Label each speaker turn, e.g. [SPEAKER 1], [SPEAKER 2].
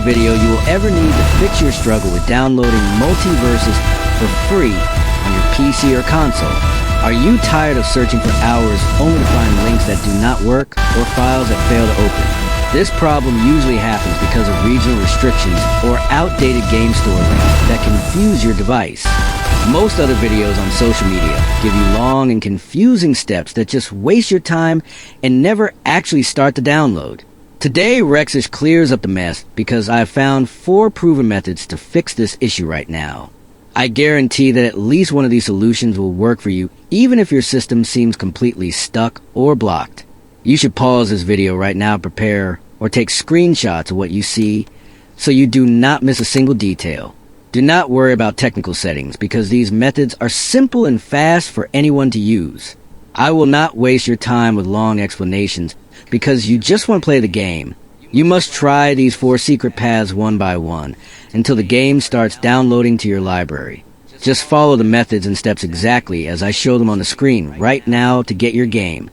[SPEAKER 1] video you will ever need to fix your struggle with downloading MultiVersus for free on your PC or console. Are you tired of searching for hours only to find links that do not work or files that fail to open? This problem usually happens because of regional restrictions or outdated game store links that confuse your device. Most other videos on social media give you long and confusing steps that just waste your time and never actually start the download. Today, Rexish clears up the mess because I have found 4 proven methods to fix this issue right now. I guarantee that at least one of these solutions will work for you, even if your system seems completely stuck or blocked. You should pause this video right now, prepare, or take screenshots of what you see so you do not miss a single detail. Do not worry about technical settings because these methods are simple and fast for anyone to use. I will not waste your time with long explanations because you just want to play the game. You must try these 4 secret paths one by one until the game starts downloading to your library. Just follow the methods and steps exactly as I show them on the screen right now to get your game.